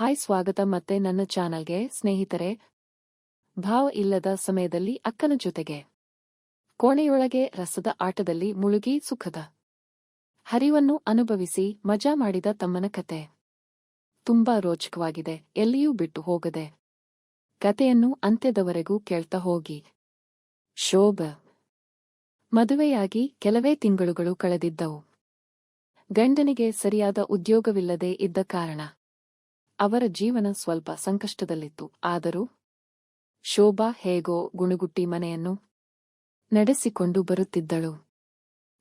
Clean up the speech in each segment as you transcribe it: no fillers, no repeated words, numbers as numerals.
Hi, ಸ್ವಾಗತ ಮತ್ತೆ ನನ್ನ ಚಾನಲ್ಗೆ. ಸ್ನೇಹಿತರೆ, ಭಾವ ಇಲ್ಲದ ಸಮಯದಲ್ಲಿ ಅಕ್ಕನ ಜೊತೆಗೆ ಕೋಣೆಯೊಳಗೆ ರಸದ ಆಟದಲ್ಲಿ ಮುಳುಗಿ ಸುಖದ ಹರಿವನ್ನು ಅನುಭವಿಸಿ ಮಜಾ ಮಾಡಿದ ತಮ್ಮನ ಕತೆ ತುಂಬಾ ರೋಚಕವಾಗಿದೆ. ಎಲ್ಲಿಯೂ ಬಿಟ್ಟು ಹೋಗದೆ ಕತೆಯನ್ನು ಅಂತ್ಯದವರೆಗೂ ಕೇಳ್ತಾ ಹೋಗಿ. ಶೋಭ ಮದುವೆಯಾಗಿ ಕೆಲವೇ ತಿಂಗಳುಗಳು ಕಳೆದಿದ್ದವು. ಗಂಡನಿಗೆ ಸರಿಯಾದ ಉದ್ಯೋಗವಿಲ್ಲದೆ ಇದ್ದ ಕಾರಣ ಅವರ ಜೀವನ ಸ್ವಲ್ಪ ಸಂಕಷ್ಟದಲ್ಲಿತ್ತು. ಆದರೂ ಶೋಭಾ ಹೇಗೋ ಗುಣುಗುಟ್ಟಿ ಮನೆಯನ್ನು ನಡೆಸಿಕೊಂಡು ಬರುತ್ತಿದ್ದಳು.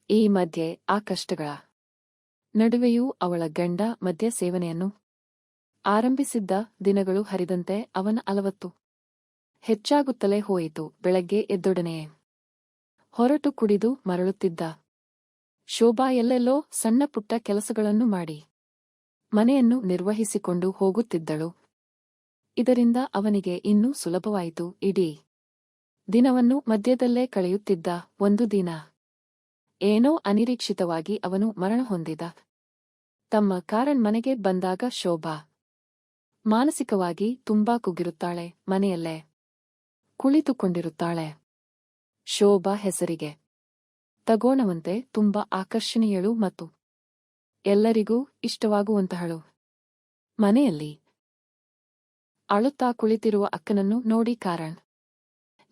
ಈ ಮಧ್ಯೆ ಆ ಕಷ್ಟಗಳ ನಡುವೆಯೂ ಅವಳ ಗಂಡ ಮದ್ಯ ಸೇವನೆಯನ್ನು ಆರಂಭಿಸಿದ್ದ. ದಿನಗಳು ಹರಿದಂತೆ ಅವನ ಅಲವತ್ತು ಹೆಚ್ಚಾಗುತ್ತಲೇ ಹೋಯಿತು. ಬೆಳಗ್ಗೆ ಎದ್ದೊಡನೆಯೇ ಹೊರಟು ಕುಡಿದು ಮರಳುತ್ತಿದ್ದ ಶೋಭಾ ಎಲ್ಲೆಲ್ಲೋ ಸಣ್ಣ ಪುಟ್ಟ ಕೆಲಸಗಳನ್ನು ಮಾಡಿ ಮನೆಯನ್ನು ನಿರ್ವಹಿಸಿಕೊಂಡು ಹೋಗುತ್ತಿದ್ದಳು. ಇದರಿಂದ ಅವನಿಗೆ ಇನ್ನೂ ಸುಲಭವಾಯಿತು. ಇಡೀ ದಿನವನ್ನು ಮದ್ಯದಲ್ಲೇ ಕಳೆಯುತ್ತಿದ್ದ. ಒಂದು ದಿನ ಏನೋ ಅನಿರೀಕ್ಷಿತವಾಗಿ ಅವನು ಮರಣ ಹೊಂದಿದ. ತಮ್ಮ ಕಾರನ್ ಮನೆಗೆ ಬಂದಾಗ ಶೋಭಾ ಮಾನಸಿಕವಾಗಿ ತುಂಬಾ ಕುಗ್ಗಿರುತ್ತಾಳೆ. ಮನೆಯಲ್ಲೇ ಕುಳಿತುಕೊಂಡಿರುತ್ತಾಳೆ. ಶೋಭಾ ಹೆಸರಿಗೆ ತಗೋಣವಂತೆ ತುಂಬಾ ಆಕರ್ಷಣೀಯಳು ಮತ್ತು ಎಲ್ಲರಿಗೂ ಇಷ್ಟವಾಗುವಂತಹಳು. ಮನೆಯಲ್ಲಿ ಅಳುತ್ತಾ ಕುಳಿತಿರುವ ಅಕ್ಕನನ್ನು ನೋಡಿ ಕಾರಣ್,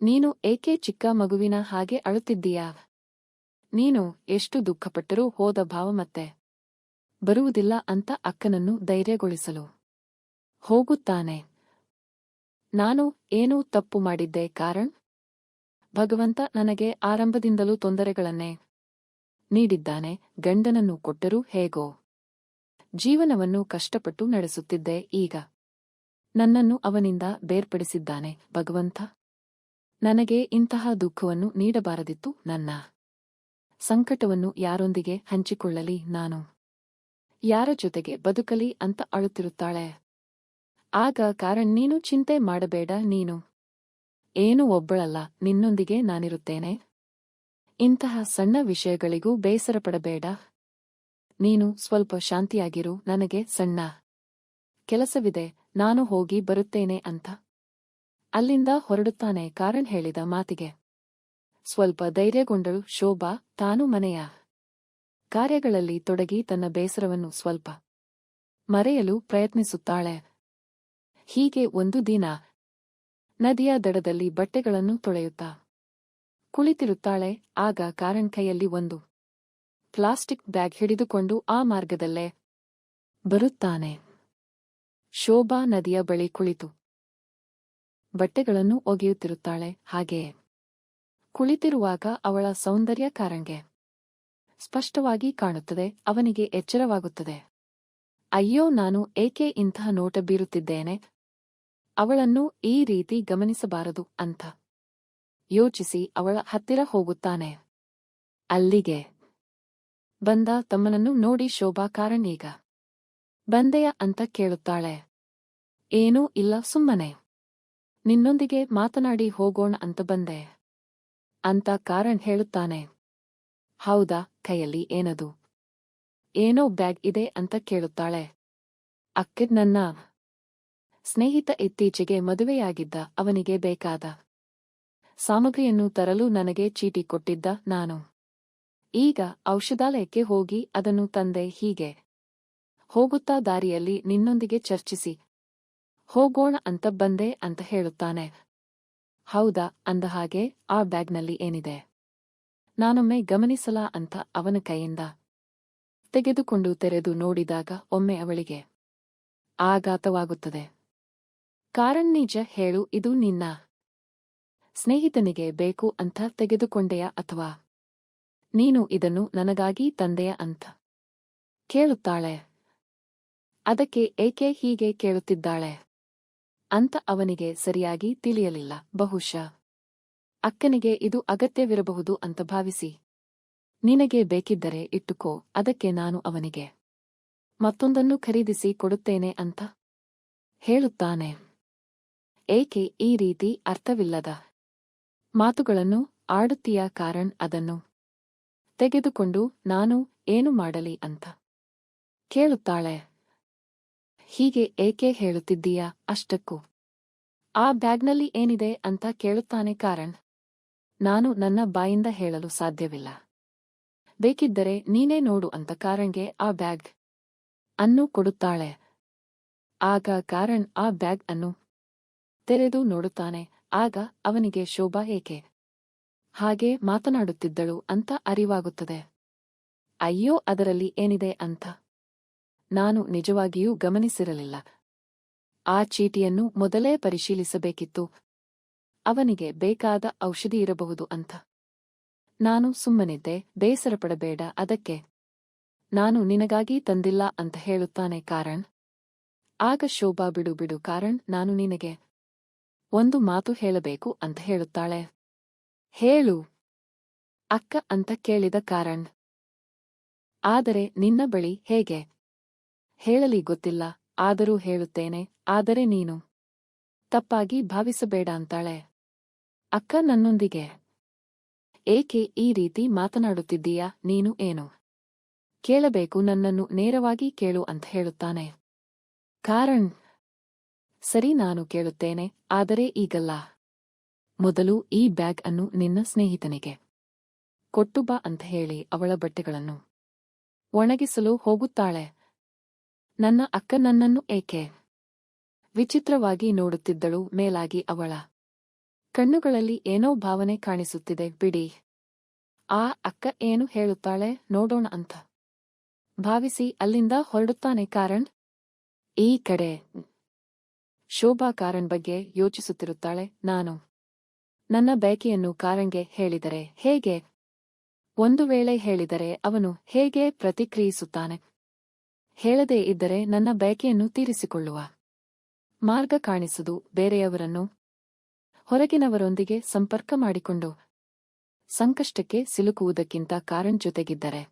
ನೀನು ಏಕೆ ಚಿಕ್ಕ ಮಗುವಿನ ಹಾಗೆ ಅಳುತ್ತಿದ್ದೀಯಾ? ನೀನು ಎಷ್ಟು ದುಃಖಪಟ್ಟರೂ ಹೋದ ಭಾವ ಮತ್ತೆ ಬರುವುದಿಲ್ಲ ಅಂತ ಅಕ್ಕನನ್ನು ಧೈರ್ಯಗೊಳಿಸಲು ಹೋಗುತ್ತಾನೆ. ನಾನು ಏನೂ ತಪ್ಪು ಮಾಡಿದ್ದೆ ಕಾರಣ್? ಭಗವಂತ ನನಗೆ ಆರಂಭದಿಂದಲೂ ತೊಂದರೆಗಳನ್ನೇ ನೀಡಿದ್ದಾನೆ. ಗಂಡನನ್ನು ಕೊಟ್ಟರೂ ಹೇಗೋ ಜೀವನವನ್ನು ಕಷ್ಟಪಟ್ಟು ನಡೆಸುತ್ತಿದ್ದೆ. ಈಗ ನನ್ನನ್ನು ಅವನಿಂದ ಬೇರ್ಪಡಿಸಿದ್ದಾನೆ. ಭಗವಂತ ನನಗೆ ಇಂತಹ ದುಃಖವನ್ನು ನೀಡಬಾರದಿತ್ತು. ನನ್ನ ಸಂಕಟವನ್ನು ಯಾರೊಂದಿಗೆ ಹಂಚಿಕೊಳ್ಳಲಿ? ನಾನು ಯಾರ ಜೊತೆಗೆ ಬದುಕಲಿ ಅಂತ ಅಳುತ್ತಿರುತ್ತಾಳೆ. ಆಗ ಕಾರಣ್, ನೀನು ಚಿಂತೆ ಮಾಡಬೇಡ, ನೀನು ಏನೂ ಒಬ್ಬಳಲ್ಲ, ನಿನ್ನೊಂದಿಗೆ ನಾನಿರುತ್ತೇನೆ. ಇಂತಹ ಸಣ್ಣ ವಿಷಯಗಳಿಗೂ ಬೇಸರಪಡಬೇಡ. ನೀನು ಸ್ವಲ್ಪ ಶಾಂತಿಯಾಗಿರು. ನನಗೆ ಸಣ್ಣ ಕೆಲಸವಿದೆ, ನಾನು ಹೋಗಿ ಬರುತ್ತೇನೆ ಅಂತ ಅಲ್ಲಿಂದ ಹೊರಡುತ್ತಾನೆ. ಕಾರಣ್ ಹೇಳಿದ ಮಾತಿಗೆ ಸ್ವಲ್ಪ ಧೈರ್ಯಗೊಂಡಳು ಶೋಭಾ. ತಾನು ಮನೆಯ ಕಾರ್ಯಗಳಲ್ಲಿ ತೊಡಗಿ ತನ್ನ ಬೇಸರವನ್ನು ಸ್ವಲ್ಪ ಮರೆಯಲು ಪ್ರಯತ್ನಿಸುತ್ತಾಳೆ. ಹೀಗೆ ಒಂದು ದಿನ ನದಿಯ ದಡದಲ್ಲಿ ಬಟ್ಟೆಗಳನ್ನು ತೊಳೆಯುತ್ತಾ ಕುಳಿತಿರುತ್ತಾಳೆ. ಆಗ ಕಾರಣ್ ಕೈಯಲ್ಲಿ ಒಂದು ಪ್ಲಾಸ್ಟಿಕ್ ಬ್ಯಾಗ್ ಹಿಡಿದುಕೊಂಡು ಆ ಮಾರ್ಗದಲ್ಲೇ ಬರುತ್ತಾನೆ. ಶೋಭಾ ನದಿಯ ಬಳಿ ಕುಳಿತು ಬಟ್ಟೆಗಳನ್ನು ಒಗೆಯುತ್ತಿರುತ್ತಾಳೆ. ಹಾಗೆಯೇ ಕುಳಿತಿರುವಾಗ ಅವಳ ಸೌಂದರ್ಯ ಕಾರಣ್ಗೆ ಸ್ಪಷ್ಟವಾಗಿ ಕಾಣುತ್ತದೆ. ಅವನಿಗೆ ಎಚ್ಚರವಾಗುತ್ತದೆ. ಅಯ್ಯೋ, ನಾನು ಏಕೆ ಇಂತಹ ನೋಟ ಬೀರುತ್ತಿದ್ದೇನೆ? ಅವಳನ್ನು ಈ ರೀತಿ ಗಮನಿಸಬಾರದು ಅಂತ ಯೋಚಿಸಿ ಅವಳ ಹತ್ತಿರ ಹೋಗುತ್ತಾನೆ. ಅಲ್ಲಿಗೆ ಬಂದ ತಮ್ಮನನ್ನು ನೋಡಿ ಶೋಭಾ, ಕಾರಣ್ ಈಗ ಬಂದೆಯಾ ಅಂತ ಕೇಳುತ್ತಾಳೆ. ಏನೂ ಇಲ್ಲ, ಸುಮ್ಮನೆ ನಿನ್ನೊಂದಿಗೆ ಮಾತನಾಡಿ ಹೋಗೋಣ ಅಂತ ಬಂದೆ ಅಂತ ಕಾರಣ್ ಹೇಳುತ್ತಾನೆ. ಹೌದಾ, ಕೈಯಲ್ಲಿ ಏನದು? ಏನೋ ಬ್ಯಾಗ್ ಇದೆ ಅಂತ ಕೇಳುತ್ತಾಳೆ. ಅಕ್ಕ, ನನ್ನ ಸ್ನೇಹಿತ ಇತ್ತೀಚೆಗೆ ಮದುವೆಯಾಗಿದ್ದ. ಅವನಿಗೆ ಬೇಕಾದ ಸಾಮಗ್ರಿಯನ್ನು ತರಲು ನನಗೆ ಚೀಟಿ ಕೊಟ್ಟಿದ್ದ. ನಾನು ಈಗ ಔಷಧಾಲಯಕ್ಕೆ ಹೋಗಿ ಅದನ್ನು ತಂದೆ. ಹೀಗೆ ಹೋಗುತ್ತಾ ದಾರಿಯಲ್ಲಿ ನಿನ್ನೊಂದಿಗೆ ಚರ್ಚಿಸಿ ಹೋಗೋಣ ಅಂತ ಬಂದೆ ಅಂತ ಹೇಳುತ್ತಾನೆ. ಹೌದಾ, ಅಂದ ಹಾಗೆ ಆ ಬ್ಯಾಗ್ನಲ್ಲಿ ಏನಿದೆ? ನಾನೊಮ್ಮೆ ಗಮನಿಸಲಾ ಅಂತ ಅವನ ಕೈಯಿಂದ ತೆಗೆದುಕೊಂಡು ತೆರೆದು ನೋಡಿದಾಗ ಒಮ್ಮೆ ಅವಳಿಗೆ ಆಘಾತವಾಗುತ್ತದೆ. ಕಾರಣ್, ನಿಜ ಹೇಳು, ಇದು ನಿನ್ನ ಸ್ನೇಹಿತನಿಗೆ ಬೇಕು ಅಂತ ತೆಗೆದುಕೊಂಡೆಯಾ ಅಥವಾ ನೀನು ಇದನ್ನು ನನಗಾಗಿ ತಂದೆಯಾ ಅಂತ ಕೇಳುತ್ತಾಳೆ. ಅದಕ್ಕೆ ಏಕೆ ಹೀಗೆ ಕೇಳುತ್ತಿದ್ದಾಳೆ ಅಂತ ಅವನಿಗೆ ಸರಿಯಾಗಿ ತಿಳಿಯಲಿಲ್ಲ. ಬಹುಶಃ ಅಕ್ಕನಿಗೆ ಇದು ಅಗತ್ಯವಿರಬಹುದು ಅಂತ ಭಾವಿಸಿ, ನಿನಗೆ ಬೇಕಿದ್ದರೆ ಇಟ್ಟುಕೋ, ಅದಕ್ಕೆ ನಾನು ಅವನಿಗೆ ಮತ್ತೊಂದನ್ನು ಖರೀದಿಸಿ ಕೊಡುತ್ತೇನೆ ಅಂತ ಹೇಳುತ್ತಾನೆ. ಏಕೆ ಈ ರೀತಿ ಅರ್ಥವಿಲ್ಲದ ಮಾತುಗಳನ್ನು ಆಡುತ್ತೀಯಾ ಕಾರಣ್? ಅದನ್ನು ತೆಗೆದುಕೊಂಡು ನಾನು ಏನು ಮಾಡಲಿ ಅಂತ ಕೇಳುತ್ತಾಳೆ. ಹೀಗೆ ಏಕೆ ಹೇಳುತ್ತಿದ್ದೀಯಾ ಅಷ್ಟಕ್ಕೂ? ಆ ಬ್ಯಾಗ್ನಲ್ಲಿ ಏನಿದೆ ಅಂತ ಕೇಳುತ್ತಾನೆ ಕಾರಣ್. ನಾನು ನನ್ನ ಬಾಯಿಂದ ಹೇಳಲು ಸಾಧ್ಯವಿಲ್ಲ. ಬೇಕಿದ್ದರೆ ನೀನೇ ನೋಡು ಅಂತ ಕಾರಣ್ಗೆ ಆ ಬ್ಯಾಗ್ ಅನ್ನು ಕೊಡುತ್ತಾಳೆ. ಆಗ ಕಾರಣ್ ಆ ಬ್ಯಾಗ್ ಅನ್ನು ತೆರೆದು ನೋಡುತ್ತಾನೆ. ಆಗ ಅವನಿಗೆ ಶೋಭಾ ಏಕೆ ಹಾಗೆ ಮಾತನಾಡುತ್ತಿದ್ದಳು ಅಂತ ಅರಿವಾಗುತ್ತದೆ. ಅಯ್ಯೋ, ಅದರಲ್ಲಿ ಏನಿದೆ ಅಂತ ನಾನು ನಿಜವಾಗಿಯೂ ಗಮನಿಸಿರಲಿಲ್ಲ. ಆ ಚೀಟಿಯನ್ನು ಮೊದಲೇ ಪರಿಶೀಲಿಸಬೇಕಿತ್ತು. ಅವನಿಗೆ ಬೇಕಾದ ಔಷಧಿ ಇರಬಹುದು ಅಂತ. ನಾನು ಸುಮ್ಮನಿದ್ದೆ. ಬೇಸರಪಡಬೇಡ, ಅದಕ್ಕೆ ನಾನು ನಿನಗಾಗಿ ತಂದಿಲ್ಲ ಅಂತ ಹೇಳುತ್ತಾನೆ ಕಾರಣ್. ಆಗ ಶೋಭಾ ಬಿಡು ಬಿಡು ಕಾರಣ್, ನಾನು ನಿನಗೆ ಒಂದು ಮಾತು ಹೇಳಬೇಕು ಅಂತ ಹೇಳುತ್ತಾಳೆ. ಹೇಳು ಅಕ್ಕ ಅಂತ ಕೇಳಿದ ಕಾರಣ್. ಆದರೆ ನಿನ್ನ ಬಳಿ ಹೇಗೆ ಹೇಳಲಿ ಗೊತ್ತಿಲ್ಲ, ಆದರೂ ಹೇಳುತ್ತೇನೆ. ಆದರೆ ನೀನು ತಪ್ಪಾಗಿ ಭಾವಿಸಬೇಡ ಅಂತಾಳೆ. ಅಕ್ಕ ನನ್ನೊಂದಿಗೆ ಏಕೆ ಈ ರೀತಿ ಮಾತನಾಡುತ್ತಿದ್ದೀಯಾ? ನೀನು ಏನು ಕೇಳಬೇಕು ನನ್ನನ್ನು ನೇರವಾಗಿ ಕೇಳು ಅಂತ ಹೇಳುತ್ತಾನೆ ಕಾರಣ್. ಸರಿ, ನಾನು ಕೇಳುತ್ತೇನೆ, ಆದರೆ ಈಗಲ್ಲ. ಮೊದಲು ಈ ಬ್ಯಾಗ್ ಅನ್ನು ನಿನ್ನ ಸ್ನೇಹಿತನಿಗೆ ಕೊಟ್ಟು ಬಾ ಅಂತ ಹೇಳಿ ಅವಳ ಬಟ್ಟೆಗಳನ್ನು ಒಣಗಿಸಲು ಹೋಗುತ್ತಾಳೆ. ನನ್ನ ಅಕ್ಕ ನನ್ನನ್ನು ಏಕೆ ವಿಚಿತ್ರವಾಗಿ ನೋಡುತ್ತಿದ್ದಳು. ಮೇಲಾಗಿ ಅವಳ ಕಣ್ಣುಗಳಲ್ಲಿ ಏನೋ ಭಾವನೆ ಕಾಣಿಸುತ್ತಿದೆ. ಬಿಡಿ, ಆ ಅಕ್ಕ ಏನು ಹೇಳುತ್ತಾಳೆ ನೋಡೋಣ ಅಂತ ಭಾವಿಸಿ ಅಲ್ಲಿಂದ ಹೊರಡುತ್ತಾನೆ ಕಾರಣ್. ಈ ಕಡೆ ಶೋಭಾ ಕಾರಣ್ ಬಗ್ಗೆ ಯೋಚಿಸುತ್ತಿರುತ್ತಾಳೆ. ನಾನು ನನ್ನ ಬಯಕೆಯನ್ನು ಕಾರಣ್ಗೆ ಹೇಳಿದರೆ ಹೇಗೆ? ಒಂದು ವೇಳೆ ಹೇಳಿದರೆ ಅವನು ಹೇಗೆ ಪ್ರತಿಕ್ರಿಯಿಸುತ್ತಾನೆ? ಹೇಳದೇ ಇದ್ದರೆ ನನ್ನ ಬಯಕೆಯನ್ನು ತೀರಿಸಿಕೊಳ್ಳುವ ಮಾರ್ಗ ಕಾಣಿಸುವುದು. ಬೇರೆಯವರನ್ನು ಹೊರಗಿನವರೊಂದಿಗೆ ಸಂಪರ್ಕ ಮಾಡಿಕೊಂಡು ಸಂಕಷ್ಟಕ್ಕೆ ಸಿಲುಕುವುದಕ್ಕಿಂತ ಕಾರಣ್ ಜೊತೆಗಿದ್ದರೆ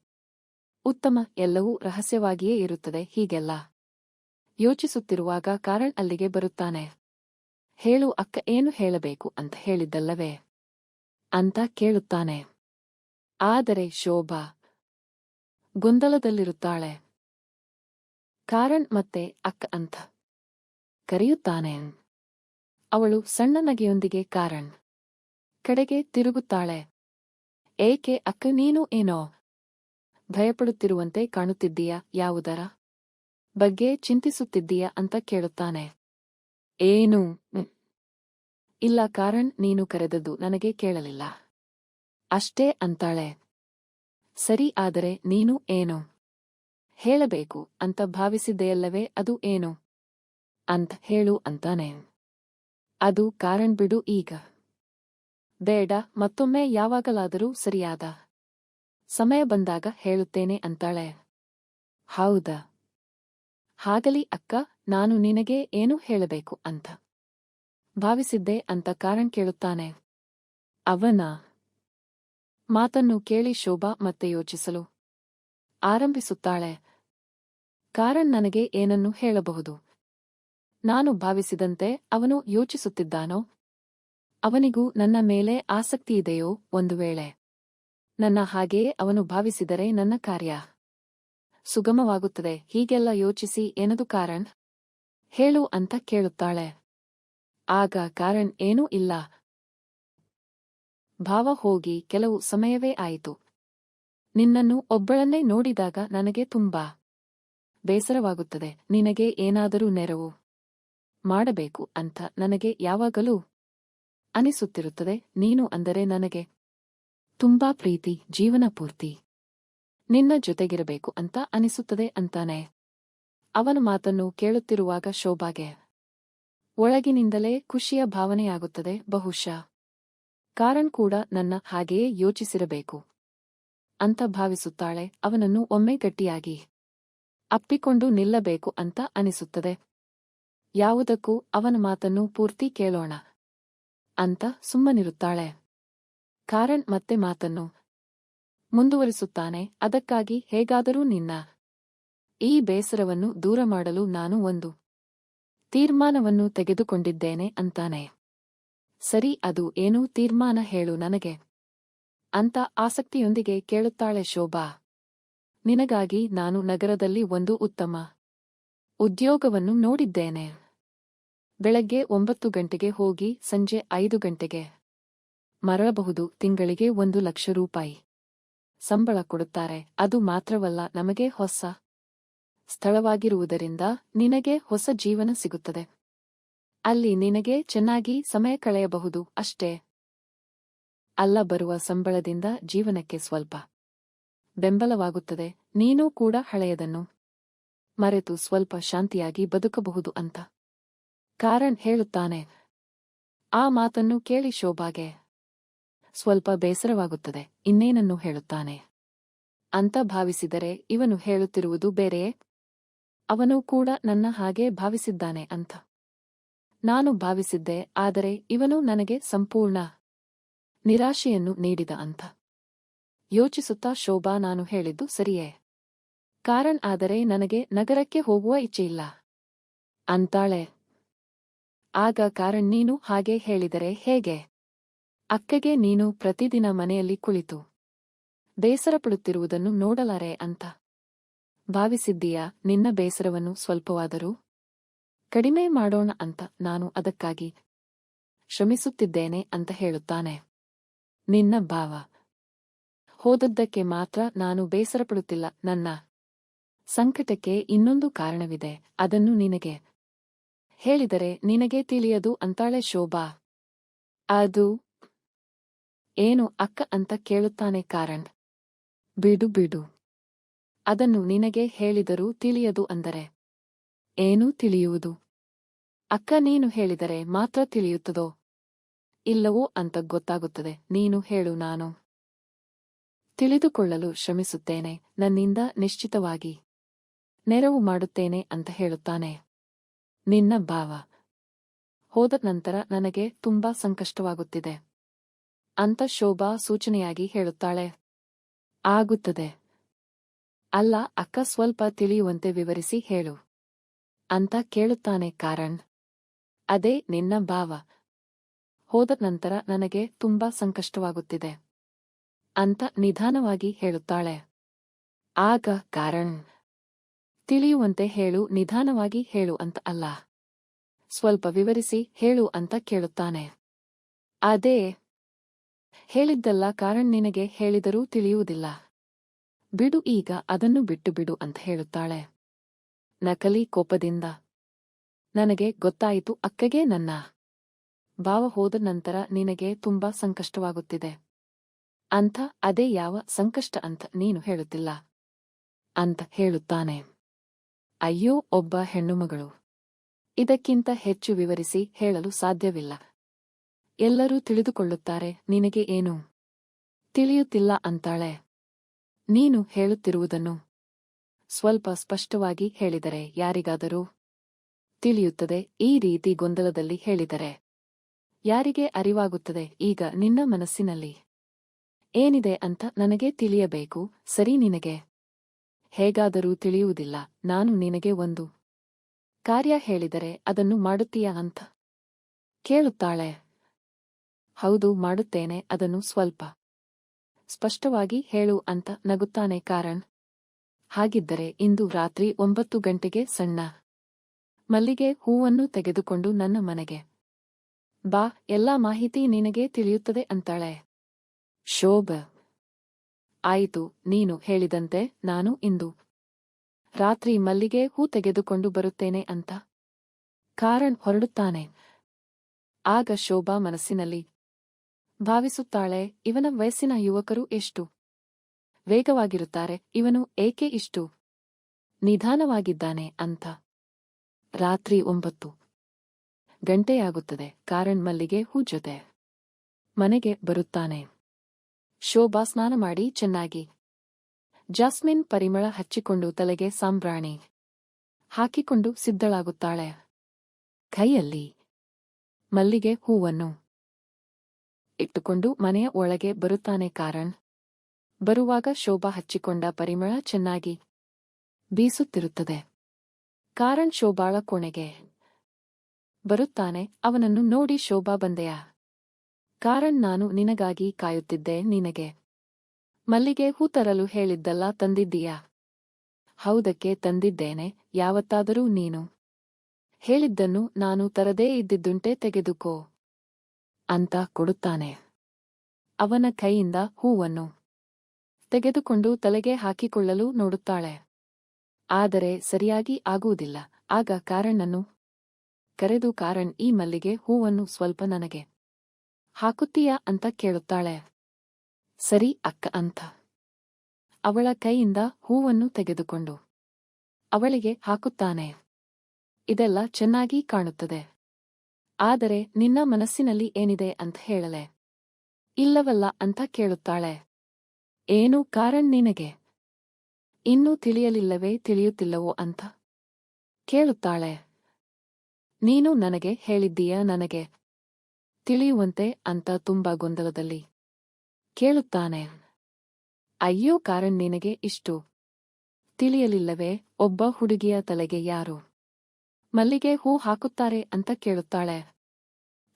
ಉತ್ತಮ. ಎಲ್ಲವೂ ರಹಸ್ಯವಾಗಿಯೇ ಇರುತ್ತದೆ. ಹೀಗೆಲ್ಲ ಯೋಚಿಸುತ್ತಿರುವಾಗ ಕಾರಣ್ ಅಲ್ಲಿಗೆ ಬರುತ್ತಾನೆ. ಹೇಳು ಅಕ್ಕ, ಏನು ಹೇಳಬೇಕು ಅಂತ ಹೇಳಿದ್ದಲ್ಲವೇ ಅಂತ ಕೇಳುತ್ತಾನೆ. ಆದರೆ ಶೋಭಾ ಗೊಂದಲದಲ್ಲಿರುತ್ತಾಳೆ. ಕಾರಣ್ ಮತ್ತೆ ಅಕ್ಕ ಅಂತ ಕರೆಯುತ್ತಾನೆ. ಅವಳು ಸಣ್ಣ ನಗೆಯೊಂದಿಗೆ ಕಾರಣ್ ಕಡೆಗೆ ತಿರುಗುತ್ತಾಳೆ. ಏಕೆ ಅಕ್ಕ, ನೀನು ಏನೋ ಭಯಪಡುತ್ತಿರುವಂತೆ ಕಾಣುತ್ತಿದ್ದೀಯಾ? ಯಾವುದರ ಬಗ್ಗೆ ಚಿಂತಿಸುತ್ತಿದ್ದೀಯಾ ಅಂತ ಕೇಳುತ್ತಾನೆ. ಏನು ಇಲ್ಲ ಕಾರಣ್, ನೀನು ಕರೆದದ್ದು ನನಗೆ ಕೇಳಲಿಲ್ಲ ಅಷ್ಟೇ ಅಂತಾಳೆ. ಸರಿ, ಆದರೆ ನೀನು ಏನು ಹೇಳಬೇಕು ಅಂತ ಭಾವಿಸಿದ್ದೆಯಲ್ಲವೇ, ಅದು ಏನು ಅಂತ ಹೇಳು ಅಂತಾನೆ. ಅದು ಕಾರಣ್, ಬಿಡು ಈಗ ಬೇಡ, ಮತ್ತೊಮ್ಮೆ ಯಾವಾಗಲಾದರೂ ಸರಿಯಾದ ಸಮಯ ಬಂದಾಗ ಹೇಳುತ್ತೇನೆ ಅಂತಾಳೆ. ಹೌದಾ, ಹಾಗಲಿ ಅಕ್ಕ, ನಾನು ನಿನಗೆ ಏನು ಹೇಳಬೇಕು ಅಂತ ಭಾವಿಸಿದ್ದೆ ಅಂತ ಕಾರಣ್ ಕೇಳುತ್ತಾನೆ. ಅವನ ಮಾತನ್ನು ಕೇಳಿ ಶೋಭಾ ಮತ್ತೆ ಯೋಚಿಸಲು ಆರಂಭಿಸುತ್ತಾಳೆ. ಕಾರಣ್ ನನಗೆ ಏನನ್ನು ಹೇಳಬಹುದು? ನಾನು ಭಾವಿಸಿದಂತೆ ಅವನು ಯೋಚಿಸುತ್ತಿದ್ದಾನೋ? ಅವನಿಗೂ ನನ್ನ ಮೇಲೆ ಆಸಕ್ತಿಯಿದೆಯೋ? ಒಂದು ವೇಳೆ ನನ್ನ ಹಾಗೆಯೇ ಅವನು ಭಾವಿಸಿದರೆ ನನ್ನ ಕಾರ್ಯ ಸುಗಮವಾಗುತ್ತದೆ. ಹೀಗೆಲ್ಲ ಯೋಚಿಸಿ ಏನದು ಕಾರಣ್? ಹೇಳು ಅಂತ ಕೇಳುತ್ತಾಳೆ. ಆಗ ಕಾರಣ್ ಏನೂ ಇಲ್ಲ ಭಾವ, ಹೋಗಿ ಕೆಲವು ಸಮಯವೇ ಆಯಿತು. ನಿನ್ನನ್ನು ಒಬ್ಬಳನ್ನೇ ನೋಡಿದಾಗ ನನಗೆ ತುಂಬಾ ಬೇಸರವಾಗುತ್ತದೆ. ನಿನಗೆ ಏನಾದರೂ ನೆರವು ಮಾಡಬೇಕು ಅಂತ ನನಗೆ ಯಾವಾಗಲೂ ಅನಿಸುತ್ತಿರುತ್ತದೆ. ನೀನು ಅಂದರೆ ನನಗೆ ತುಂಬಾ ಪ್ರೀತಿ. ಜೀವನ ಪೂರ್ತಿ ನಿನ್ನ ಜೊತೆಗಿರಬೇಕು ಅಂತ ಅನಿಸುತ್ತದೆ ಅಂತಾನೆ. ಅವನ ಮಾತನ್ನು ಕೇಳುತ್ತಿರುವಾಗ ಶೋಭಾಗೆ ಒಳಗಿನಿಂದಲೇ ಖುಷಿಯ ಭಾವನೆಯಾಗುತ್ತದೆ. ಬಹುಶಃ ಕಾರಣ್ ಕೂಡ ನನ್ನ ಹಾಗೆಯೇ ಯೋಚಿಸಿರಬೇಕು ಅಂತ ಭಾವಿಸುತ್ತಾಳೆ. ಅವನನ್ನು ಒಮ್ಮೆ ಗಟ್ಟಿಯಾಗಿ ಅಪ್ಪಿಕೊಂಡು ನಿಲ್ಲಬೇಕು ಅಂತ ಅನಿಸುತ್ತದೆ. ಯಾವುದಕ್ಕೂ ಅವನ ಮಾತನ್ನು ಪೂರ್ತಿ ಕೇಳೋಣ ಅಂತ ಸುಮ್ಮನಿರುತ್ತಾಳೆ. ಕಾರಣ್ ಮತ್ತೆ ಮಾತನ್ನು ಮುಂದುವರಿಸುತ್ತಾನೆ. ಅದಕ್ಕಾಗಿ ಹೇಗಾದರೂ ನಿನ್ನ ಈ ಬೇಸರವನ್ನು ದೂರ ಮಾಡಲು ನಾನು ಒಂದು ತೀರ್ಮಾನವನ್ನು ತೆಗೆದುಕೊಂಡಿದ್ದೇನೆ ಅಂತಾನೆ. ಸರಿ, ಅದು ಏನು ತೀರ್ಮಾನ ಹೇಳು ನನಗೆ ಅಂತ ಆಸಕ್ತಿಯೊಂದಿಗೆ ಕೇಳುತ್ತಾಳೆ ಶೋಭಾ. ನಿನಗಾಗಿ ನಾನು ನಗರದಲ್ಲಿ ಒಂದು ಉತ್ತಮ ಉದ್ಯೋಗವನ್ನು ನೋಡಿದ್ದೇನೆ. ಬೆಳಗ್ಗೆ 9 ಗಂಟೆಗೆ ಹೋಗಿ ಸಂಜೆ 5 ಗಂಟೆಗೆ ಮರಳಬಹುದು. ತಿಂಗಳಿಗೆ 1,00,000 ರೂಪಾಯಿ ಸಂಬಳ ಕೊಡುತ್ತಾರೆ. ಅದು ಮಾತ್ರವಲ್ಲ, ನಮಗೆ ಹೊಸ ಸ್ಥಳವಾಗಿರುವುದರಿಂದ ನಿನಗೆ ಹೊಸ ಜೀವನ ಸಿಗುತ್ತದೆ. ಅಲ್ಲಿ ನಿನಗೆ ಚೆನ್ನಾಗಿ ಸಮಯ ಕಳೆಯಬಹುದು. ಅಷ್ಟೇ ಅಲ್ಲ, ಬರುವ ಸಂಬಳದಿಂದ ಜೀವನಕ್ಕೆ ಸ್ವಲ್ಪ ಬೆಂಬಲವಾಗುತ್ತದೆ. ನೀನೂ ಕೂಡ ಹಳೆಯದನ್ನು ಮರೆತು ಸ್ವಲ್ಪ ಶಾಂತಿಯಾಗಿ ಬದುಕಬಹುದು ಅಂತ ಕಾರಣ್ ಹೇಳುತ್ತಾನೆ. ಆ ಮಾತನ್ನು ಕೇಳಿ ಶೋಭಾಗೆ ಸ್ವಲ್ಪ ಬೇಸರವಾಗುತ್ತದೆ. ಇನ್ನೇನನ್ನು ಹೇಳುತ್ತಾನೆ ಅಂತ ಭಾವಿಸಿದರೆ ಇವನು ಹೇಳುತ್ತಿರುವುದು ಬೇರೆಯೇ. ಅವನು ಕೂಡ ನನ್ನ ಹಾಗೆ ಭಾವಿಸಿದ್ದಾನೆ ಅಂತ ನಾನು ಭಾವಿಸಿದ್ದೆ. ಆದರೆ ಇವನು ನನಗೆ ಸಂಪೂರ್ಣ ನಿರಾಶೆಯನ್ನು ನೀಡಿದ ಅಂತ ಯೋಚಿಸುತ್ತಾ ಶೋಭಾ, ನಾನು ಹೇಳಿದ್ದು ಸರಿಯೇ ಕಾರಣ್, ಆದರೆ ನನಗೆ ನಗರಕ್ಕೆ ಹೋಗುವ ಇಚ್ಛೆಯಿಲ್ಲ ಅಂತಾಳೆ. ಆಗ ಕಾರಣ್, ನೀನು ಹಾಗೆ ಹೇಳಿದರೆ ಹೇಗೆ? ಅಕ್ಕಗೆ ನೀನು ಪ್ರತಿದಿನ ಮನೆಯಲ್ಲಿ ಕುಳಿತು ಬೇಸರಪಡುತ್ತಿರುವುದನ್ನು ನೋಡಲಾರೆ ಅಂತ ಭಾವಿಸಿದ್ದೀಯಾ? ನಿನ್ನ ಬೇಸರವನ್ನು ಸ್ವಲ್ಪವಾದರೂ ಕಡಿಮೆ ಮಾಡೋಣ ಅಂತ ನಾನು ಅದಕ್ಕಾಗಿ ಶ್ರಮಿಸುತ್ತಿದ್ದೇನೆ ಅಂತ ಹೇಳುತ್ತಾನೆ. ನಿನ್ನ ಭಾವ ಹೋದದ್ದಕ್ಕೆ ಮಾತ್ರ ನಾನು ಬೇಸರಪಡುತ್ತಿಲ್ಲ. ನನ್ನ ಸಂಕಟಕ್ಕೆ ಇನ್ನೊಂದು ಕಾರಣವಿದೆ. ಅದನ್ನು ನಿನಗೆ ಹೇಳಿದರೆ ನಿನಗೆ ತಿಳಿಯದು ಅಂತಾಳೆ ಶೋಭಾ. ಅದು ಏನು ಅಕ್ಕ ಅಂತ ಕೇಳುತ್ತಾನೆ ಕಾರಣ್. ಬಿಡು ಬಿಡು, ಅದನ್ನು ನಿನಗೆ ಹೇಳಿದರೂ ತಿಳಿಯದು ಅಂದರೆ ಏನೂ ತಿಳಿಯುವುದು? ಅಕ್ಕ ನೀನು ಹೇಳಿದರೆ ಮಾತ್ರ ತಿಳಿಯುತ್ತದೋ ಇಲ್ಲವೋ ಅಂತ ಗೊತ್ತಾಗುತ್ತದೆ. ನೀನು ಹೇಳು, ನಾನು ತಿಳಿದುಕೊಳ್ಳಲು ಶ್ರಮಿಸುತ್ತೇನೆ. ನನ್ನಿಂದ ನಿಶ್ಚಿತವಾಗಿ ನೆರವು ಮಾಡುತ್ತೇನೆ ಅಂತ ಹೇಳುತ್ತಾನೆ. ನಿನ್ನ ಭಾವ ಹೋದ ನಂತರ ನನಗೆ ತುಂಬಾ ಸಂಕಷ್ಟವಾಗುತ್ತಿದೆ ಅಂತ ಶೋಭಾ ಸೂಚನೆಯಾಗಿ ಹೇಳುತ್ತಾಳೆ. ಆಗುತ್ತದೆ ಅಲ್ಲ ಅಕ್ಕ, ಸ್ವಲ್ಪ ತಿಳಿಯುವಂತೆ ವಿವರಿಸಿ ಹೇಳು ಅಂತ ಕೇಳುತ್ತಾನೆ ಕಾರಣ್. ಅದೇ, ನಿನ್ನ ಭಾವ ಹೋದ ನಂತರ ನನಗೆ ತುಂಬಾ ಸಂಕಷ್ಟವಾಗುತ್ತಿದೆ ಅಂತ ನಿಧಾನವಾಗಿ ಹೇಳುತ್ತಾಳೆ. ಆಗ ಕಾರಣ್, ತಿಳಿಯುವಂತೆ ಹೇಳು, ನಿಧಾನವಾಗಿ ಹೇಳು ಅಂತ ಅಲ್ಲ, ಸ್ವಲ್ಪ ವಿವರಿಸಿ ಹೇಳು ಅಂತ ಕೇಳುತ್ತಾನೆ. ಅದೇ ಹೇಳಿದ್ದಲ್ಲ ಕಾರಣ್, ನಿನಗೆ ಹೇಳಿದರೂ ತಿಳಿಯುವುದಿಲ್ಲ. ಬಿಡು, ಈಗ ಅದನ್ನು ಬಿಟ್ಟು ಬಿಡು ಅಂತ ಹೇಳುತ್ತಾಳೆ ನಕಲಿ ಕೋಪದಿಂದ. ನನಗೆ ಗೊತ್ತಾಯಿತು ಅಕ್ಕಗೆ, ನನ್ನ ಭಾವ ಹೋದ ನಂತರ ನಿನಗೆ ತುಂಬಾ ಸಂಕಷ್ಟವಾಗುತ್ತಿದೆ ಅಂತ. ಅದೇ ಯಾವ ಸಂಕಷ್ಟ ಅಂತ ನೀನು ಹೇಳುತ್ತಿಲ್ಲ ಅಂತ ಹೇಳುತ್ತಾನೆ. ಅಯ್ಯೋ, ಒಬ್ಬ ಹೆಣ್ಣುಮಗಳು ಇದಕ್ಕಿಂತ ಹೆಚ್ಚು ವಿವರಿಸಿ ಹೇಳಲು ಸಾಧ್ಯವಿಲ್ಲ. ಎಲ್ಲರೂ ತಿಳಿದುಕೊಳ್ಳುತ್ತಾರೆ, ನಿನಗೆ ಏನೂ ತಿಳಿಯುತ್ತಿಲ್ಲ ಅಂತಾಳೆ. ನೀನು ಹೇಳುತ್ತಿರುವುದನ್ನು ಸ್ವಲ್ಪ ಸ್ಪಷ್ಟವಾಗಿ ಹೇಳಿದರೆ ಯಾರಿಗಾದರೂ ತಿಳಿಯುತ್ತದೆ. ಈ ರೀತಿ ಗೊಂದಲದಲ್ಲಿ ಹೇಳಿದರೆ ಯಾರಿಗೆ ಅರಿವಾಗುತ್ತದೆ? ಈಗ ನಿನ್ನ ಮನಸ್ಸಿನಲ್ಲಿ ಏನಿದೆ ಅಂತ ನನಗೆ ತಿಳಿಯಬೇಕು. ಸರಿ, ನಿನಗೆ ಹೇಗಾದರೂ ತಿಳಿಯುವುದಿಲ್ಲ. ನಾನು ನಿನಗೆ ಒಂದು ಕಾರ್ಯ ಹೇಳಿದರೆ ಅದನ್ನು ಮಾಡುತ್ತೀಯಾ ಅಂತ ಕೇಳುತ್ತಾಳೆ. ಹೌದು, ಮಾಡುತ್ತೇನೆ. ಅದನ್ನು ಸ್ವಲ್ಪ ಸ್ಪಷ್ಟವಾಗಿ ಹೇಳು ಅಂತ ನಗುತ್ತಾನೆ ಕಾರಣ್. ಹಾಗಿದ್ದರೆ ಇಂದು ರಾತ್ರಿ 9 ಗಂಟೆಗೆ ಸಣ್ಣ ಮಲ್ಲಿಗೆ ಹೂವನ್ನು ತೆಗೆದುಕೊಂಡು ನನ್ನ ಮನೆಗೆ ಬಾ. ಎಲ್ಲಾ ಮಾಹಿತಿ ನಿನಗೆ ತಿಳಿಯುತ್ತದೆ ಅಂತಾಳೆ ಶೋಭಾ. ಆಯಿತು, ನೀನು ಹೇಳಿದಂತೆ ನಾನು ಇಂದು ರಾತ್ರಿ ಮಲ್ಲಿಗೆ ಹೂ ತೆಗೆದುಕೊಂಡು ಬರುತ್ತೇನೆ ಅಂತ ಕಾರಣ್ ಹೊರಡುತ್ತಾನೆ. ಆಗ ಶೋಭಾ ಮನಸ್ಸಿನಲ್ಲಿ ಭಾವಿಸುತ್ತಾಳೆ, ಇವನ ವಯಸ್ಸಿನ ಯುವಕರು ಎಷ್ಟು ವೇಗವಾಗಿರುತ್ತಾರೆ, ಇವನು ಏಕೆ ಇಷ್ಟು ನಿಧಾನವಾಗಿದ್ದಾನೆ ಅಂತ. ರಾತ್ರಿ 9 ಗಂಟೆಯಾಗುತ್ತದೆ. ಕಾರಣ್ ಮಲ್ಲಿಗೆ ಹೂ ಜೊತೆ ಮನೆಗೆ ಬರುತ್ತಾನೆ. ಶೋಭಾ ಸ್ನಾನ ಮಾಡಿ ಚೆನ್ನಾಗಿ ಜಾಸ್ಮಿನ್ ಪರಿಮಳ ಹಚ್ಚಿಕೊಂಡು ತಲೆಗೆ ಸಾಂಬ್ರಾಣಿ ಹಾಕಿಕೊಂಡು ಸಿದ್ಧಳಾಗುತ್ತಾಳೆ. ಕೈಯಲ್ಲಿ ಮಲ್ಲಿಗೆ ಹೂವನ್ನು ಇಟ್ಟುಕೊಂಡು ಮನೆಯ ಒಳಗೆ ಬರುತ್ತಾನೆ ಕಾರಣ್. ಬರುವಾಗ ಶೋಭಾ ಹಚ್ಚಿಕೊಂಡ ಪರಿಮಳ ಚೆನ್ನಾಗಿ ಬೀಸುತ್ತಿರುತ್ತದೆ. ಕಾರಣ್ ಶೋಭಾಳ ಕೋಣೆಗೆ ಬರುತ್ತಾನೆ. ಅವನನ್ನು ನೋಡಿ, ಶೋಭಾ ಬಂದೆಯಾ? ಕಾರಣ್, ನಾನು ನಿನಗಾಗಿ ಕಾಯುತ್ತಿದ್ದೆ. ನಿನಗೆ ಮಲ್ಲಿಗೆ ಹೂ ತರಲು ಹೇಳಿದ್ದಲ್ಲ, ತಂದಿದ್ದೀಯಾ? ಹೌದಕ್ಕೆ ತಂದಿದ್ದೇನೆ, ಯಾವತ್ತಾದರೂ ನೀನು ಹೇಳಿದ್ದನ್ನು ನಾನು ತರದೇ ಇದ್ದಿದ್ದುಂಟೆ, ತೆಗೆದುಕೋ ಅಂತ ಕೊಡುತ್ತಾನೆ. ಅವನ ಕೈಯಿಂದ ಹೂವನ್ನು ತೆಗೆದುಕೊಂಡು ತಲೆಗೆ ಹಾಕಿಕೊಳ್ಳಲು ನೋಡುತ್ತಾಳೆ. ಆದರೆ ಸರಿಯಾಗಿ ಆಗುವುದಿಲ್ಲ. ಆಗ ಕಾರಣ್ಣನ್ನು ಕರೆದು, ಕಾರಣ್, ಈ ಮಲ್ಲಿಗೆ ಹೂವನ್ನು ಸ್ವಲ್ಪ ನನಗೆ ಹಾಕುತ್ತೀಯಾ ಅಂತ ಕೇಳುತ್ತಾಳೆ. ಸರಿ ಅಕ್ಕ ಅಂತ ಅವಳ ಕೈಯಿಂದ ಹೂವನ್ನು ತೆಗೆದುಕೊಂಡು ಅವಳಿಗೆ ಹಾಕುತ್ತಾನೆ. ಇದೆಲ್ಲ ಚೆನ್ನಾಗಿ ಕಾಣುತ್ತದೆ, ಆದರೆ ನಿನ್ನ ಮನಸ್ಸಿನಲ್ಲಿ ಏನಿದೆ ಅಂತ ಹೇಳಲೆ ಇಲ್ಲವಲ್ಲ ಅಂತ ಕೇಳುತ್ತಾಳೆ. ಏನು ಕಾರಣ್, ನಿನಗೆ ಇನ್ನೂ ತಿಳಿಯಲಿಲ್ಲವೇ, ತಿಳಿಯುತ್ತಿಲ್ಲವೋ ಅಂತ ಕೇಳುತ್ತಾಳೆ. ನೀನು ನನಗೆ ಹೇಳಿದ್ದೀಯ ನನಗೆ ತಿಳಿಯುವಂತೆ ಅಂತ ತುಂಬಾ ಗೊಂದಲದಲ್ಲಿ ಕೇಳುತ್ತಾನೆ. ಅಯ್ಯೋ ಕಾರಣ್, ನಿನಗೆ ಇಷ್ಟು ತಿಳಿಯಲಿಲ್ಲವೇ, ಒಬ್ಬ ಹುಡುಗಿಯ ತಲೆಗೆ ಯಾರು ಮಲ್ಲಿಗೆ ಹೂ ಹಾಕುತ್ತಾರೆ ಅಂತ ಕೇಳುತ್ತಾಳೆ.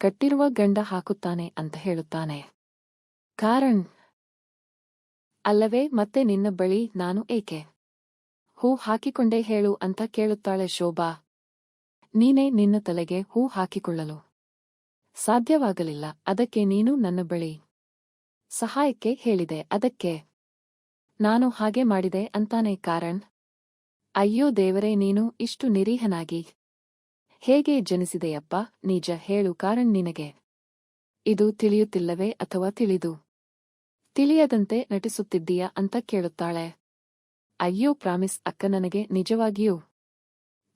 ಕಟ್ಟಿರುವ ಗಂಡ ಹಾಕುತ್ತಾನೆ ಅಂತ ಹೇಳುತ್ತಾನೆ ಕಾರಣ್. ಅಲ್ಲವೇ, ಮತ್ತೆ ನಿನ್ನ ಬಳಿ ನಾನು ಏಕೆ ಹೂ ಹಾಕಿಕೊಂಡೆ ಹೇಳು ಅಂತ ಕೇಳುತ್ತಾಳೆ ಶೋಭಾ. ನೀನೇ ನಿನ್ನ ತಲೆಗೆ ಹೂ ಹಾಕಿಕೊಳ್ಳಲು ಸಾಧ್ಯವಾಗಲಿಲ್ಲ, ಅದಕ್ಕೆ ನೀನು ನನ್ನ ಬಳಿ ಸಹಾಯಕ್ಕೆ ಹೇಳಿದೆ, ಅದಕ್ಕೆ ನಾನು ಹಾಗೆ ಮಾಡಿದೆ ಅಂತಾನೆ ಕಾರಣ್. ಅಯ್ಯೋ ದೇವರೇ, ನೀನು ಇಷ್ಟು ನಿರೀಹನಾಗಿ ಹೇಗೆ ಜನಿಸಿದೆಯಪ್ಪ, ನಿಜ ಹೇಳು ಕಾರಣ್, ನಿನಗೆ ಇದು ತಿಳಿಯುತ್ತಿಲ್ಲವೇ ಅಥವಾ ತಿಳಿಯದಂತೆ ನಟಿಸುತ್ತಿದ್ದೀಯಾ ಅಂತ ಕೇಳುತ್ತಾಳೆ. ಅಯ್ಯೋ ಪ್ರಾಮಿಸ್ ಅಕ್ಕ, ನನಗೆ ನಿಜವಾಗಿಯೂ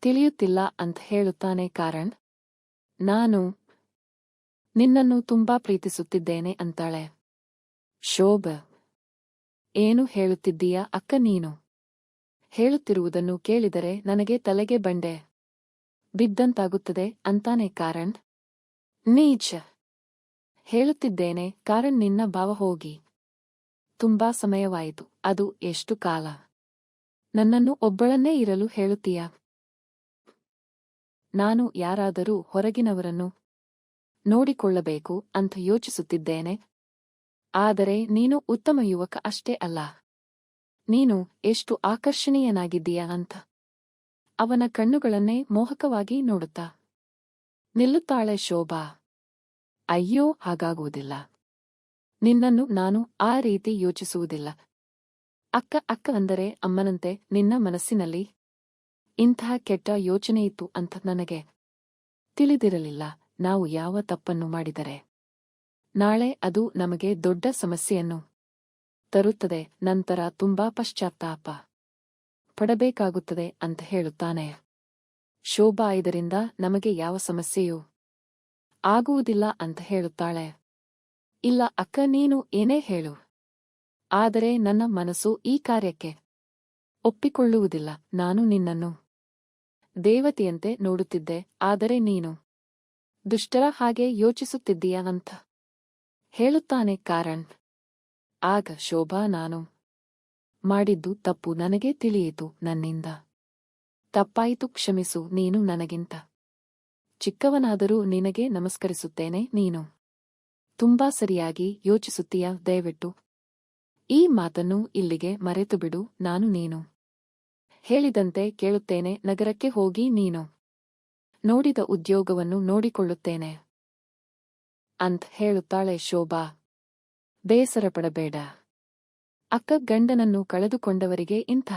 ತಿಳಿಯುತ್ತಿಲ್ಲ ಅಂತ ಹೇಳುತ್ತಾನೆ ಕಾರಣ್. ನಾನು ನಿನ್ನನ್ನು ತುಂಬಾ ಪ್ರೀತಿಸುತ್ತಿದ್ದೇನೆ ಅಂತಾಳೆ ಶೋಭಾ. ಏನು ಹೇಳುತ್ತಿದ್ದೀಯಾ ಅಕ್ಕ, ನೀನು ಹೇಳುತ್ತಿರುವುದನ್ನು ಕೇಳಿದರೆ ನನಗೆ ತಲೆಗೆ ಬಂಡೆ ಬಿದ್ದಂತಾಗುತ್ತದೆ ಅಂತಾನೆ ಕಾರಣ್. ನೀಚ ಹೇಳುತ್ತಿದ್ದೇನೆ ಕಾರಣ್, ನಿನ್ನ ಭಾವ ಹೋಗಿ ತುಂಬಾ ಸಮಯವಾಯಿತು. ಅದು ಎಷ್ಟು ಕಾಲ ನನ್ನನ್ನು ಒಬ್ಬಳನ್ನೇ ಇರಲು ಹೇಳುತ್ತೀಯಾ? ನಾನು ಯಾರಾದರೂ ಹೊರಗಿನವರನ್ನು ನೋಡಿಕೊಳ್ಳಬೇಕು ಅಂತ ಯೋಚಿಸುತ್ತಿದ್ದೇನೆ. ಆದರೆ ನೀನು ಉತ್ತಮ ಯುವಕ ಅಷ್ಟೇ ಅಲ್ಲ, ನೀನು ಎಷ್ಟು ಆಕರ್ಷಣೀಯನಾಗಿದ್ದೀಯಾ ಅಂತ ಅವನ ಕಣ್ಣುಗಳನ್ನೇ ಮೋಹಕವಾಗಿ ನೋಡುತ್ತಾ ನಿಲ್ಲುತ್ತಾಳೆ ಶೋಭಾ. ಅಯ್ಯೋ ಹಾಗಾಗುವುದಿಲ್ಲ, ನಿನ್ನನ್ನು ನಾನು ಆ ರೀತಿ ಯೋಚಿಸುವುದಿಲ್ಲ ಅಕ್ಕ. ಅಕ್ಕ ಅಂದರೆ ಅಮ್ಮನಂತೆ ನಿನ್ನ ಮನಸ್ಸಿನಲ್ಲಿ ಇಂತಹ ಕೆಟ್ಟ ಯೋಚನೆಯಿತ್ತು ಅಂತ ನನಗೆ ತಿಳಿದಿರಲಿಲ್ಲ. ನಾವು ಯಾವ ತಪ್ಪನ್ನು ಮಾಡಿದರೆ ನಾಳೆ ಅದು ನಮಗೆ ದೊಡ್ಡ ಸಮಸ್ಯೆಯನ್ನು ತರುತ್ತದೆ, ನಂತರ ತುಂಬಾ ಪಶ್ಚಾತ್ತಾಪ ಪಡಬೇಕಾಗುತ್ತದೆ ಅಂತ ಹೇಳುತ್ತಾನೆ ಶೋಭಾ. ಇದರಿಂದ ನಮಗೆ ಯಾವ ಸಮಸ್ಯೆಯೂ ಆಗುವುದಿಲ್ಲ ಅಂತ ಹೇಳುತ್ತಾಳೆ. ಇಲ್ಲ ಅಕ್ಕ, ನೀನು ಏನೇ ಹೇಳು, ಆದರೆ ನನ್ನ ಮನಸ್ಸು ಈ ಕಾರ್ಯಕ್ಕೆ ಒಪ್ಪಿಕೊಳ್ಳುವುದಿಲ್ಲ. ನಾನು ನಿನ್ನನ್ನು ದೇವತೆಯಂತೆ ನೋಡುತ್ತಿದ್ದೆ, ಆದರೆ ನೀನು ದುಷ್ಟರ ಹಾಗೆ ಯೋಚಿಸುತ್ತಿದ್ದೀಯಾ ಅಂತ ಹೇಳುತ್ತಾನೆ ಕಾರಣ್. ಆಗ ಶೋಭಾ, ನಾನು ಮಾಡಿದ್ದು ತಪ್ಪು, ನನಗೆ ತಿಳಿಯಿತು, ನನ್ನಿಂದ ತಪ್ಪಾಯಿತು, ಕ್ಷಮಿಸು. ನೀನು ನನಗಿಂತ ಚಿಕ್ಕವನಾದರೂ ನಿನಗೆ ನಮಸ್ಕರಿಸುತ್ತೇನೆ. ನೀನು ತುಂಬಾ ಸರಿಯಾಗಿ ಯೋಚಿಸುತ್ತೀಯ, ದಯವಿಟ್ಟು ಈ ಮಾತನ್ನು ಇಲ್ಲಿಗೆ ಮರೆತುಬಿಡು. ನಾನು ನೀನು ಹೇಳಿದಂತೆ ಕೇಳುತ್ತೇನೆ. ನಗರಕ್ಕೆ ಹೋಗಿ ನೀನು ನೋಡಿದ ಉದ್ಯೋಗವನ್ನು ನೋಡಿಕೊಳ್ಳುತ್ತೇನೆ ಅಂತ್ ಹೇಳುತ್ತಾಳೆ ಶೋಭಾ. ಬೇಸರಪಡಬೇಡ ಅಕ್ಕ, ಗಂಡನನ್ನು ಕಳೆದುಕೊಂಡವರಿಗೆ ಇಂಥ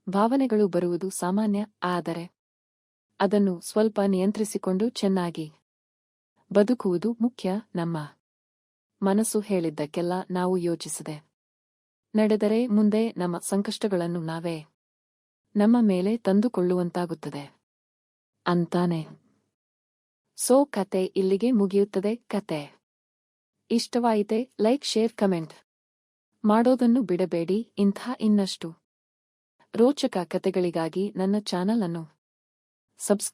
ಭಾವನೆಗಳು ಬರುವುದು ಸಾಮಾನ್ಯ. ಆದರೆ ಅದನ್ನು ಸ್ವಲ್ಪ ನಿಯಂತ್ರಿಸಿಕೊಂಡು ಚೆನ್ನಾಗಿ ಬದುಕುವುದು ಮುಖ್ಯ. ನಮ್ಮ ಮನಸ್ಸು ಹೇಳಿದ್ದಕ್ಕೆಲ್ಲ ನಾವು ಯೋಚಿಸದೆ ನಡೆದರೆ ಮುಂದೆ ನಮ್ಮ ಸಂಕಷ್ಟಗಳನ್ನು ನಾವೇ ನಮ್ಮ ಮೇಲೆ ತಂದುಕೊಳ್ಳುವಂತಾಗುತ್ತದೆ ಅಂತಾನೆ. ಸೋ ಕತೆ ಇಲ್ಲಿಗೆ ಮುಗಿಯುತ್ತದೆ. ಕತೆ ಇಷ್ಟವಾಯಿತೆ? ಲೈಕ್, ಶೇರ್, ಕಮೆಂಟ್ ಮಾಡೋದನ್ನು ಬಿಡಬೇಡಿ. ಇಂಥ ಇನ್ನಷ್ಟು ರೋಚಕ ಕತೆಗಳಿಗಾಗಿ ನನ್ನ ಚಾನಲ್ ಅನ್ನು ಸಬ್ಸ್ಕ್ರೈಬ್